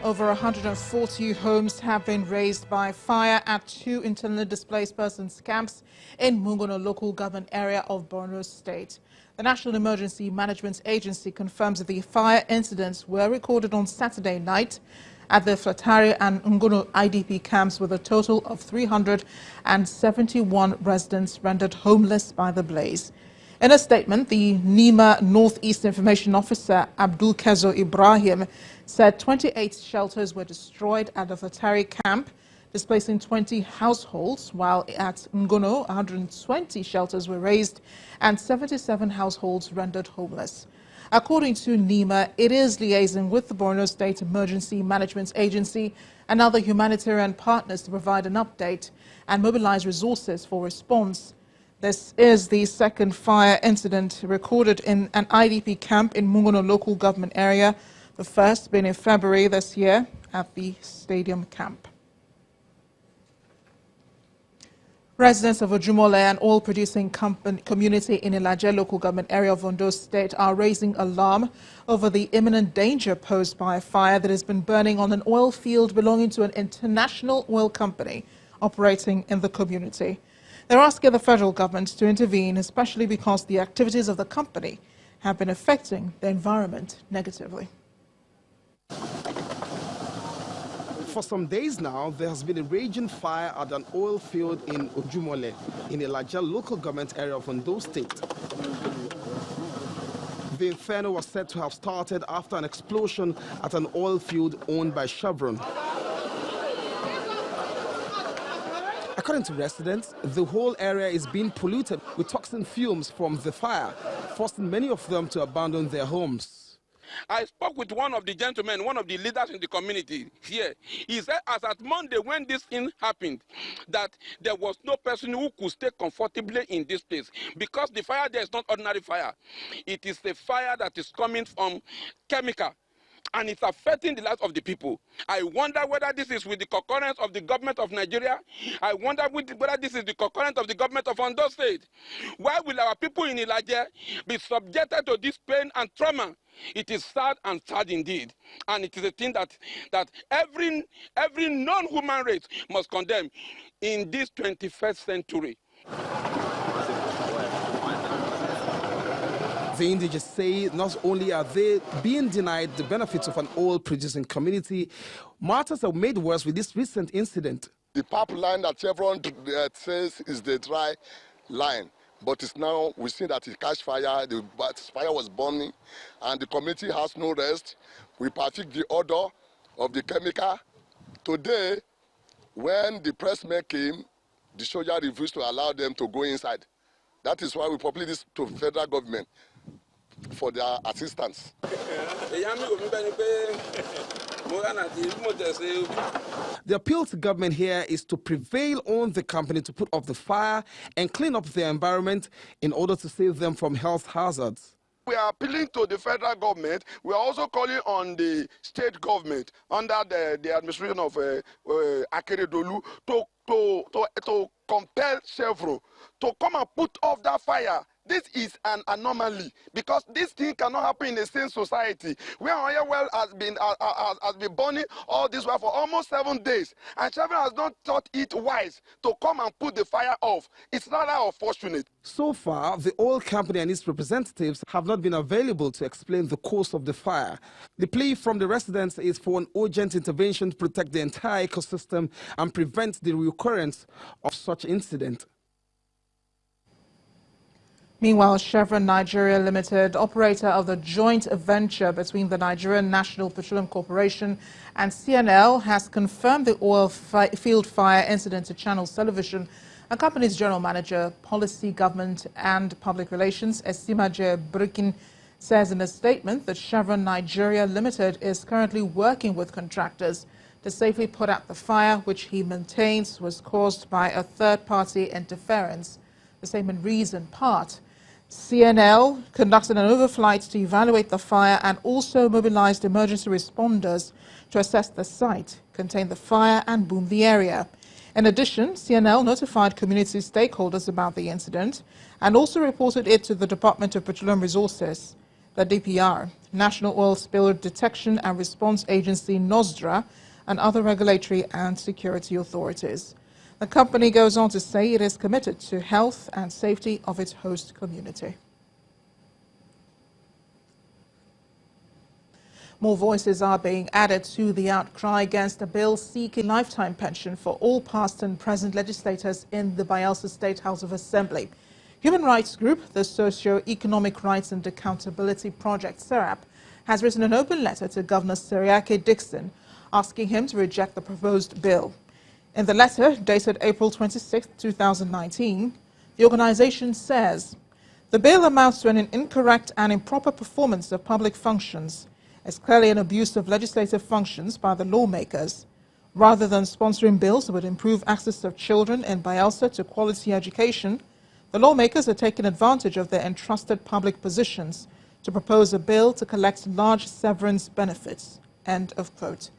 Over 140 homes have been razed by fire at 2 internally displaced persons camps in Mungono local government area of Borno State. The National Emergency Management Agency confirms that the fire incidents were recorded on Saturday night at the Flatari and Ngono IDP camps with a total of 371 residents rendered homeless by the blaze. In a statement, the NEMA Northeast Information Officer Abdul Kezo Ibrahim said 28 shelters were destroyed at the Flatari camp, displacing 20 households, while at Ngono, 120 shelters were razed and 77 households rendered homeless. According to NEMA, it is liaising with the Borno State Emergency Management Agency and other humanitarian partners to provide an update and mobilize resources for response. This is the second fire incident recorded in an IDP camp in Mungono local government area, the first being in February this year at the stadium camp. Residents of Ojumole, an oil-producing community in Ilaje local government area of Ondo State, are raising alarm over the imminent danger posed by a fire that has been burning on an oil field belonging to an international oil company operating in the community. They're asking the federal government to intervene, especially because the activities of the company have been affecting the environment negatively. For some days now, there has been a raging fire at an oil field in Ojumole, in the Ilaje local government area of Ondo State. The inferno was said to have started after an explosion at an oil field owned by Chevron. According to residents, the whole area is being polluted with toxic fumes from the fire, forcing many of them to abandon their homes. I spoke with one of the gentlemen, one of the leaders in the community here. He said as at Monday when this thing happened, that there was no person who could stay comfortably in this place because the fire there is not ordinary fire. It is a fire that is coming from chemical, and it's affecting the lives of the people. I wonder whether this is with the concurrence of the government of Nigeria. I wonder whether this is the concurrence of the government of Ondo State. Why will our people in Ilaje be subjected to this pain and trauma? It is sad and sad indeed. And it is a thing that every non-human race must condemn in this 21st century. The indigenous say not only are they being denied the benefits of an oil-producing community, matters are made worse with this recent incident. The pipeline that Chevron says is the dry line, but it's now we see that it catch fire. The fire was burning, and the community has no rest. We partook the order of the chemical. Today, when the pressmen came, the soldier refused to allow them to go inside. That is why we publish this to the federal government for their assistance. The appeal to government here is to prevail on the company to put off the fire and clean up their environment in order to save them from health hazards. We are appealing to the federal government. We are also calling on the state government under the administration of Akeredolu to compel Chevron to come and put off that fire. This is an anomaly because this thing cannot happen in the same society where oil well has been burning all this while for almost 7 days, and Chevron has not thought it wise to come and put the fire off. It's rather unfortunate. So far, the oil company and its representatives have not been available to explain the cause of the fire. The plea from the residents is for an urgent intervention to protect the entire ecosystem and prevent the recurrence of such incident. Meanwhile, Chevron Nigeria Limited, operator of the joint venture between the Nigerian National Petroleum Corporation and CNL, has confirmed the oil field fire incident to Channels Television. The company's general manager, policy, government and public relations, Esimaje Brikin, says in a statement that Chevron Nigeria Limited is currently working with contractors to safely put out the fire, which he maintains was caused by a third-party interference. The statement reads in part, CNL conducted an overflight to evaluate the fire and also mobilized emergency responders to assess the site, contain the fire and boom the area. In addition, CNL notified community stakeholders about the incident and also reported it to the Department of Petroleum Resources, the DPR. National Oil Spill Detection and Response Agency NOSDRA, and other regulatory and security authorities. The company goes on to say it is committed to health and safety of its host community. More voices are being added to the outcry against a bill seeking lifetime pension for all past and present legislators in the Bayelsa State House of Assembly. Human rights group, the Socio-Economic Rights and Accountability Project, SERAP, has written an open letter to Governor Dickson asking him to reject the proposed bill. In the letter, dated April 26, 2019, the organization says, "The bill amounts to an incorrect and improper performance of public functions. It's clearly an abuse of legislative functions by the lawmakers. Rather than sponsoring bills that would improve access of children in Bayelsa to quality education, the lawmakers are taking advantage of their entrusted public positions to propose a bill to collect large severance benefits." End of quote.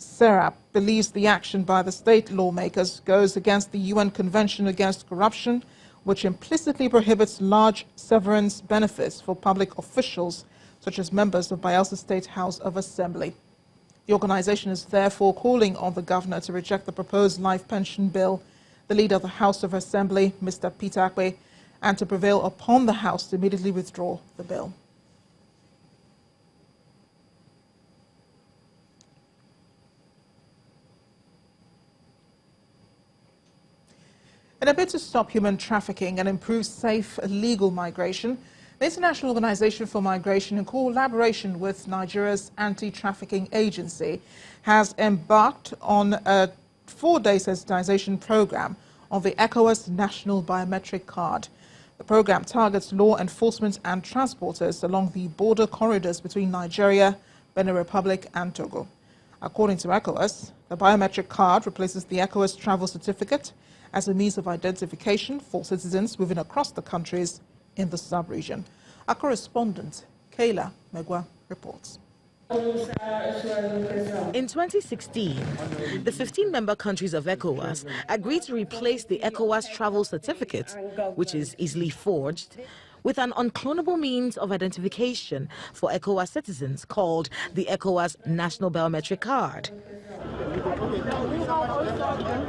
SERAP believes the action by the state lawmakers goes against the UN Convention Against Corruption, which implicitly prohibits large severance benefits for public officials, such as members of Bayelsa State House of Assembly. The organization is therefore calling on the governor to reject the proposed life pension bill, the leader of the House of Assembly, Mr. Pt.1, and to prevail upon the House to immediately withdraw the bill. In a bid to stop human trafficking and improve safe, legal migration, the International Organization for Migration, in collaboration with Nigeria's anti-trafficking agency, has embarked on a 4-day sensitization program on the ECOWAS National Biometric Card. The program targets law enforcement and transporters along the border corridors between Nigeria, Benin Republic, and Togo. According to ECOWAS, the biometric card replaces the ECOWAS travel certificate as a means of identification for citizens moving across the countries in the sub-region. Our correspondent, Kayla Megwa, reports. In 2016, the 15-member countries of ECOWAS agreed to replace the ECOWAS travel certificate, which is easily forged, with an unclonable means of identification for ECOWAS citizens called the ECOWAS National Biometric Card.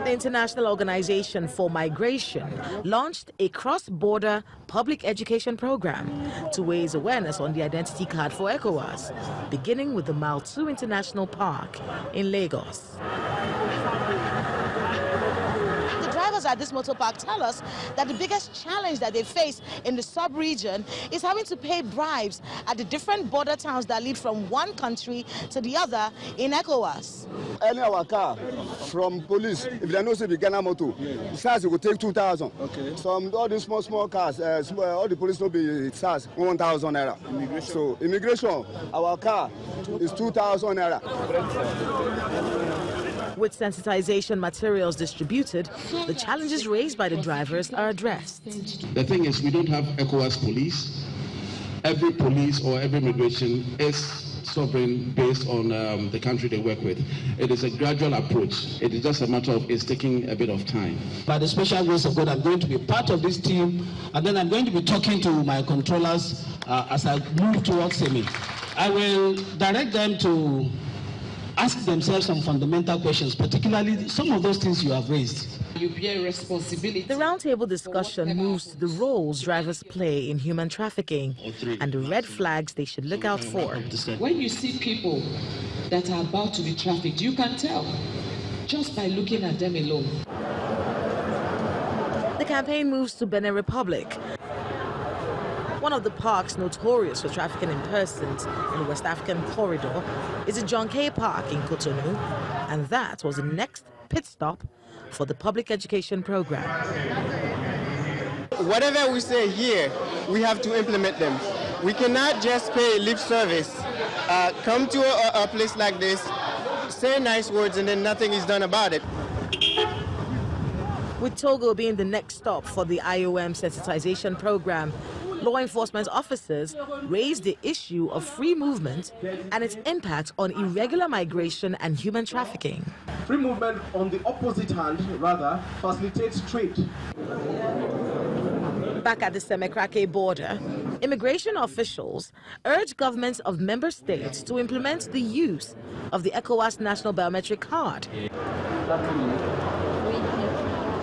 The International Organization for Migration launched a cross-border public education program to raise awareness on the identity card for ECOWAS, beginning with the Mile 2 International Park in Lagos. At this motor park tell us that the biggest challenge that they face in the sub-region is having to pay bribes at the different border towns that lead from one country to the other in ECOWAS. Any our car from police, if they know say we Ghana motor, SARS will take 2,000. Okay. Some all these small cars, all the police will be SARS 1,000 naira. Immigration. So immigration, our car is 2,000 naira. With sensitization materials distributed, the challenges raised by the drivers are addressed. The thing is, we don't have ECOWAS police. Every police or every immigration is sovereign based on the country they work with. It is a gradual approach. It is just a matter of it's taking a bit of time. By the special grace of God, I'm going to be part of this team, and then I'm going to be talking to my controllers as I move towards me. I will direct them to ask themselves some fundamental questions, particularly some of those things you have raised. You bear responsibility. The roundtable discussion moves to the roles drivers play in human trafficking and the red flags they should look out for. When you see people that are about to be trafficked, you can tell just by looking at them alone. The campaign moves to Benin Republic. One of the parks notorious for trafficking in persons in the West African corridor is the John K. Park in Cotonou, and that was the next pit stop for the public education program. Whatever we say here, we have to implement them. We cannot just pay lip service, come to a place like this, say nice words, and then nothing is done about it. With Togo being the next stop for the IOM sensitization program, law enforcement officers raised the issue of free movement and its impact on irregular migration and human trafficking. Free movement, on the opposite hand, rather, facilitates trade. Back at the Semekrake border, immigration officials urge governments of member states to implement the use of the ECOWAS National Biometric Card.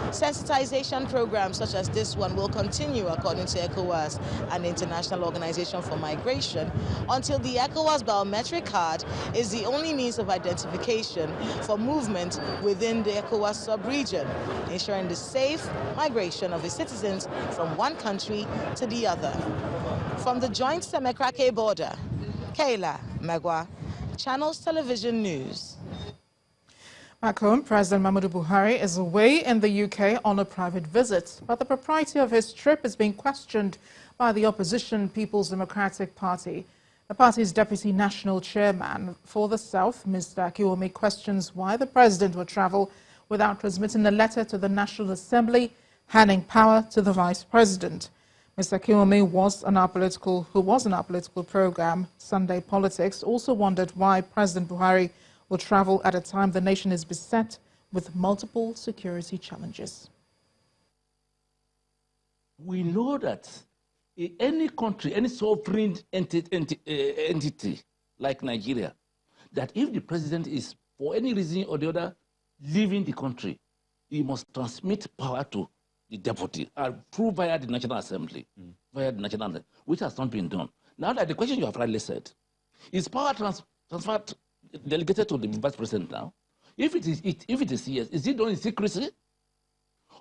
Sensitization programs such as this one will continue, according to ECOWAS, an international organization for migration, until the ECOWAS biometric card is the only means of identification for movement within the ECOWAS sub-region, ensuring the safe migration of its citizens from one country to the other. From the joint Semekrake border, Kayla Magwa, Channels Television News. Back home, President Muhammadu Buhari is away in the UK on a private visit, but the propriety of his trip is being questioned by the opposition People's Democratic Party. The party's deputy national chairman for the South, Mr. Akiwumi, questions why the president would travel without transmitting a letter to the National Assembly, handing power to the vice president. Mr. Akiwumi who was on our political program, Sunday Politics, also wondered why President Buhari will travel at a time the nation is beset with multiple security challenges. We know that in any country, any sovereign entity like Nigeria, that if the president is, for any reason or the other, leaving the country, he must transmit power to the deputy, through via the National Assembly, which has not been done. Now that the question you have rightly said, is power transferred, delegated to the vice president now? If it is yes, is it done in secrecy?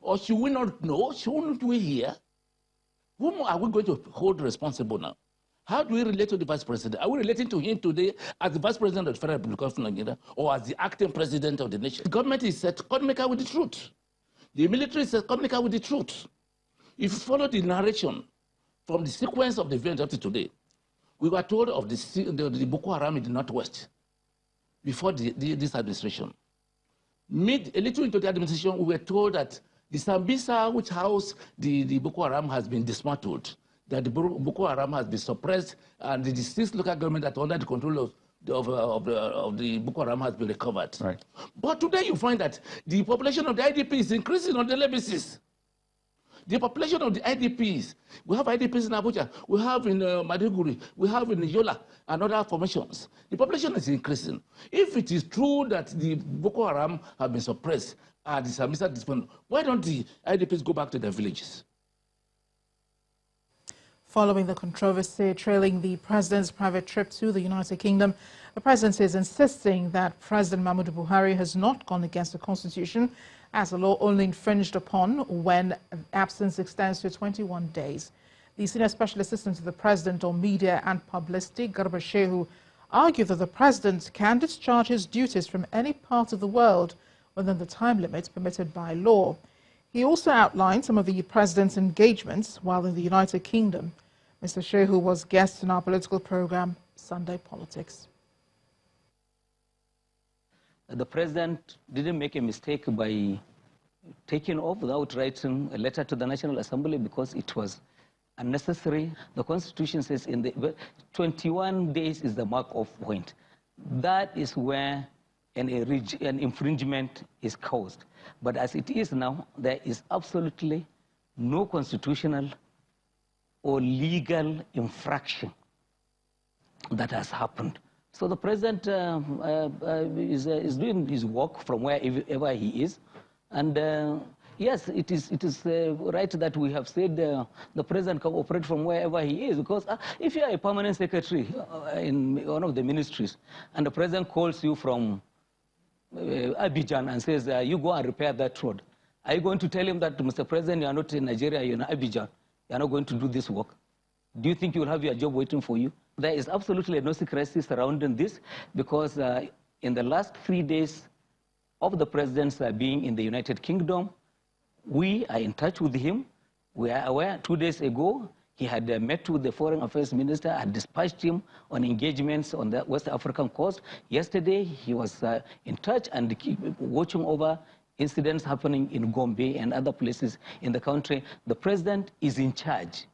Or should we not know? Shouldn't we hear? Whom are we going to hold responsible now? How do we relate to the vice president? Are we relating to him today as the vice president of the Federal Republic of Nigeria or as the acting president of the nation? The government is set to communicate with the truth. The military is set to communicate with the truth. If you follow the narration from the sequence of the events up to today, we were told of the Boko Haram in the northwest before this administration. A little into the administration, we were told that the Sambisa, which housed the Boko Haram, has been dismantled, that the Boko Haram has been suppressed, and the deceased local government that under the control of the Boko Haram has been recovered. Right. But today you find that the population of the IDP is increasing on a daily basis. The population of the IDPs, we have IDPs in Abuja, we have in Maiduguri, we have in Yola and other formations. The population is increasing. If it is true that the Boko Haram have been suppressed and the Sambisa disbanded, why don't the IDPs go back to their villages? Following the controversy trailing the president's private trip to the United Kingdom, the president is insisting that President Muhammadu Buhari has not gone against the Constitution, as the law only infringed upon when absence extends to 21 days. The senior special assistant to the president on media and publicity, Garba Shehu, argued that the president can discharge his duties from any part of the world within the time limit permitted by law. He also outlined some of the president's engagements while in the United Kingdom. Mr. Shehu was guest in our political program, Sunday Politics. The president didn't make a mistake by taking off without writing a letter to the National Assembly because it was unnecessary. The Constitution says 21 days is the mark-off point. That is where an infringement is caused. But as it is now, there is absolutely no constitutional or legal infraction that has happened. So the president is doing his work from wherever he is. And yes, it is right that we have said the president can operate from wherever he is. Because if you are a permanent secretary in one of the ministries and the president calls you from Abidjan and says, you go and repair that road, are you going to tell him that, Mr. President, you are not in Nigeria, you're in Abidjan, you are not going to do this work? Do you think you will have your job waiting for you? There is absolutely no secrecy surrounding this because in the last 3 days of the president's being in the United Kingdom, we are in touch with him. We are aware 2 days ago, he had met with the Foreign Affairs Minister and dispatched him on engagements on the West African coast. Yesterday, he was in touch and watching over incidents happening in Gombe and other places in the country. The president is in charge